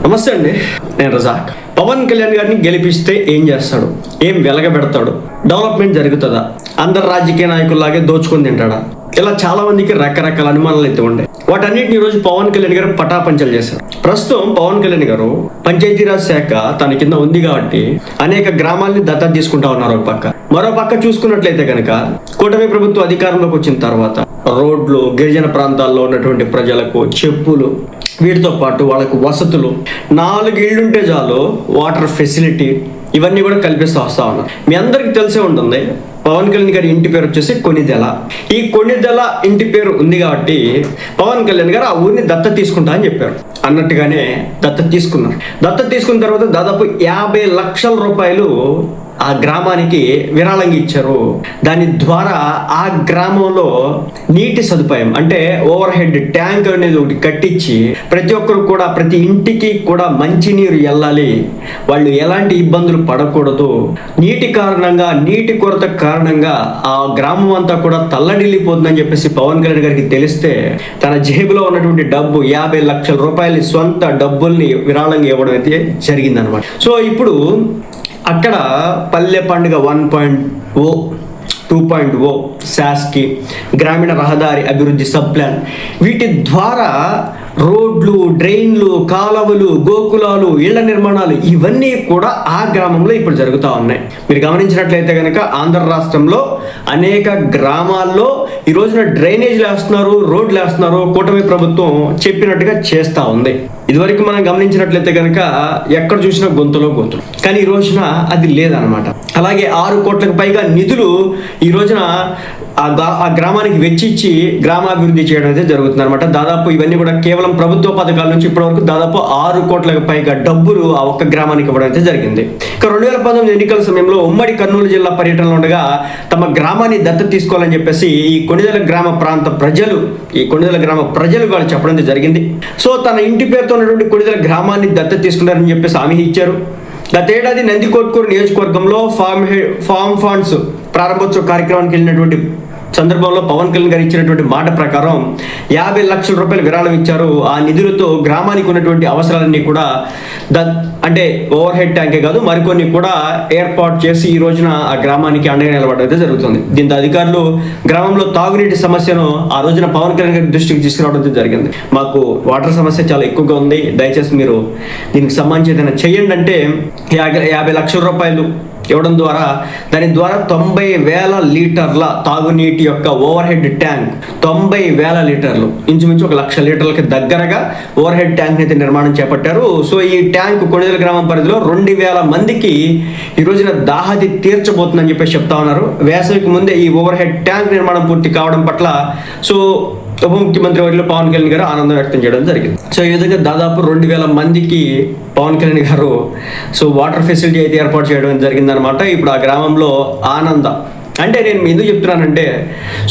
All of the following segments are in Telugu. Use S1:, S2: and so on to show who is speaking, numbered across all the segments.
S1: నమస్తే అండి, నేను రజాక్. పవన్ కళ్యాణ్ గారిని గెలిపిస్తే ఏం చేస్తాడు? ఏం వెలగబెడతాడు? డెవలప్మెంట్ జరుగుతుందా? అందరు రాజకీయ నాయకుల్లాగే దోచుకొని తింటాడా? ఇలా చాలా మందికి రకరకాల అనుమానాలు అయితే ఉండే. వాటన్నిటిని ఈరోజు పవన్ కళ్యాణ్ గారు పటాపంచలు చేశారు. ప్రస్తుతం పవన్ కళ్యాణ్ గారు పంచాయతీరాజ్ శాఖ తన కింద ఉంది కాబట్టి అనేక గ్రామాలని దత్తత తీసుకుంటా ఉన్నారు ఒక పక్క. మరో పక్క చూసుకున్నట్లయితే కనుక కూటమి ప్రభుత్వం అధికారంలోకి వచ్చిన తర్వాత రోడ్లు, గిరిజన ప్రాంతాల్లో ఉన్నటువంటి ప్రజలకు చెప్పులు, వీటితో పాటు వాళ్ళకు వసతులు, 4 ఇళ్లుంటే చాలు వాటర్ ఫెసిలిటీ, ఇవన్నీ కూడా కల్పిస్తూ వస్తా ఉన్నారు. మీ అందరికి తెలిసే ఉంటుంది, పవన్ కళ్యాణ్ గారి ఇంటి పేరు వచ్చేసి కొణిదెల. ఈ కొణిదెల ఇంటి పేరు ఉంది కాబట్టి పవన్ కళ్యాణ్ గారు ఆ ఊరిని దత్తత తీసుకుంటా అని చెప్పారు. అన్నట్టుగానే దత్తత తీసుకున్నారు. దత్తత తీసుకున్న తర్వాత దాదాపు 50 లక్షల రూపాయలు ఆ గ్రామానికి విరాళంగా ఇచ్చారు. దాని ద్వారా ఆ గ్రామంలో నీటి సదుపాయం అంటే ఓవర్ హెడ్ ట్యాంక్ అనేది ఒకటి కట్టించి ప్రతి ఒక్కరు కూడా, ప్రతి ఇంటికి కూడా మంచినీరు వెళ్ళాలి, వాళ్ళు ఎలాంటి ఇబ్బందులు పడకూడదు. నీటి కారణంగా, నీటి కొరత కారణంగా ఆ గ్రామం అంతా కూడా తల్లడిల్లిపోతుందని చెప్పేసి పవన్ కళ్యాణ్ గారికి తెలిస్తే తన జేబులో ఉన్నటువంటి డబ్బు 50 లక్షల రూపాయలు సొంత డబ్బుల్ని విరాళంగా ఇవ్వడం అయితే జరిగిందనమాట. సో ఇప్పుడు అక్కడ పల్లె పండుగ 1.0, 2.0, శాస్కి, గ్రామీణ రహదారి అభివృద్ధి సబ్ ప్లాన్, వీటి ద్వారా రోడ్లు, డ్రైన్లు, కాలువలు, గోకులాలు, ఇళ్ల నిర్మాణాలు ఇవన్నీ కూడా ఆ గ్రామంలో ఇప్పుడు జరుగుతూ ఉన్నాయి. మీరు గమనించినట్లయితే కనుక ఆంధ్ర రాష్ట్రంలో అనేక గ్రామాల్లో ఈ రోజున డ్రైనేజీలు వేస్తున్నారు, రోడ్లు వేస్తున్నారు. కూటమి ప్రభుత్వం చెప్పినట్టుగా చేస్తూ ఉంది. ఇదివరకు మనం గమనించినట్లయితే కనుక ఎక్కడ చూసినా గొంతులో గొంతులు, కానీ ఈ రోజున అది లేదనమాట. అలాగే 6 కోట్లకు పైగా నిధులు ఈ రోజున ఆ గ్రామానికి వెచ్చిచ్చి గ్రామాభివృద్ధి చేయడం అయితే జరుగుతుంది అనమాట. దాదాపు ఇవన్నీ కూడా కేవలం ప్రభుత్వ పథకాల నుంచి ఇప్పటి వరకు దాదాపు 6 కోట్లకు పైగా డబ్బులు ఆ ఒక్క గ్రామానికి ఇవ్వడం అయితే జరిగింది. ఇక 2019 ఎన్నికల సమయంలో ఉమ్మడి కర్నూలు జిల్లా పర్యటనలో ఉండగా తమ గ్రామాన్ని దత్తత తీసుకోవాలని చెప్పేసి ఈ కొణిదెల గ్రామ ప్రాంత ప్రజలు, వాళ్ళు చెప్పడం జరిగింది. సో తన ఇంటి పేరుతో ఉన్నటువంటి కొణిదెల గ్రామాన్ని దత్తత తీసుకున్నారని చెప్పేసి హామీ ఇచ్చారు. గతేడాది నందికొట్కూరు నియోజకవర్గంలో ఫామ్ ఫండ్స్ ప్రారంభోత్సవ కార్యక్రమానికి వెళ్ళినటువంటి సందర్భంలో పవన్ కళ్యాణ్ గారు ఇచ్చినటువంటి మాట ప్రకారం 50 లక్షల రూపాయలు విరాళం ఇచ్చారు. ఆ నిధులతో గ్రామానికి ఉన్నటువంటి అవసరాలన్నీ కూడా అంటే ఓవర్ హెడ్ ట్యాంకే కాదు, మరికొన్ని కూడా ఏర్పాటు చేసి ఈ రోజున ఆ గ్రామానికి అండగా నిలబడడం అయితే జరుగుతుంది. దీంతో అధికారులు గ్రామంలో తాగునీటి సమస్యను ఆ రోజున పవన్ కళ్యాణ్ గారి దృష్టికి తీసుకురావడం జరిగింది. మాకు వాటర్ సమస్య చాలా ఎక్కువగా ఉంది, దయచేసి మీరు దీనికి సంబంధించి ఏదైనా చేయండి అంటే 50 లక్షల రూపాయలు ఇవ్వడం ద్వారా దాని ద్వారా 90,000 లీటర్ల తాగునీటి యొక్క ఓవర్ హెడ్ ట్యాంక్, 90,000 లీటర్లు, ఇంచుమించు 1,00,000 లీటర్లకి దగ్గరగా ఓవర్ హెడ్ ట్యాంక్ అయితే నిర్మాణం చేపట్టారు. సో ఈ ట్యాంక్ కొణిదెల గ్రామం పరిధిలో 2,000 మందికి ఈ రోజున దాహతి తీర్చబోతుందని చెప్పేసి చెప్తా ఉన్నారు. వేసవికి ముందే ఈ ఓవర్ హెడ్ ట్యాంక్ నిర్మాణం పూర్తి కావడం పట్ల సో ఉప ముఖ్యమంత్రి వర్యులు పవన్ కళ్యాణ్ గారు ఆనందం వ్యక్తం చేయడం జరిగింది. సో ఈ విధంగా దాదాపు 2,000 మందికి పవన్ కళ్యాణ్ గారు సో వాటర్ ఫెసిలిటీ అయితే ఏర్పాటు చేయడం జరిగిందనమాట. ఇప్పుడు ఆ గ్రామంలో ఆనందం అంటే నేను ఎందుకు చెప్తున్నానంటే,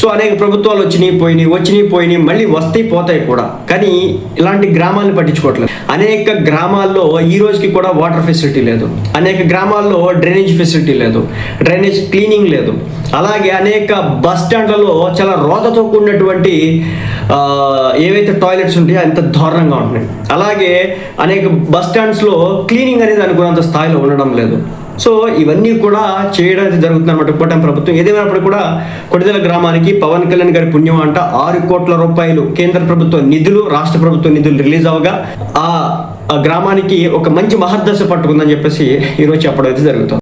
S1: సో అనేక ప్రభుత్వాలు వచ్చినాయి పోయినాయి, మళ్ళీ వస్తాయి పోతాయి కూడా, కానీ ఇలాంటి గ్రామాలను పట్టించుకోవట్లేదు. అనేక గ్రామాల్లో ఈ రోజుకి కూడా వాటర్ ఫెసిలిటీ లేదు, అనేక గ్రామాల్లో డ్రైనేజ్ ఫెసిలిటీ లేదు, డ్రైనేజ్ క్లీనింగ్ లేదు. అలాగే అనేక బస్ స్టాండ్లలో చాలా రోదతో కూడినటువంటి ఏవైతే టాయిలెట్స్ ఉంటాయో అంత దారుణంగా ఉంటున్నాయి. అలాగే అనేక బస్ స్టాండ్స్లో క్లీనింగ్ అనేది అనుకున్నంత స్థాయిలో ఉండడం లేదు. సో ఇవన్నీ కూడా చేయడం జరుగుతుంది అనమాట కూటమి ప్రభుత్వం. ఏదేమైనప్పుడు కూడా కొణిదెల గ్రామానికి పవన్ కళ్యాణ్ గారి పుణ్యం అంట 6 కోట్ల రూపాయలు కేంద్ర ప్రభుత్వ నిధులు, రాష్ట్ర ప్రభుత్వ నిధులు రిలీజ్ అవగా ఆ గ్రామానికి ఒక మంచి మహర్దశ పట్టుకుందని చెప్పేసి ఈరోజు చెప్పడం అయితే జరుగుతుంది.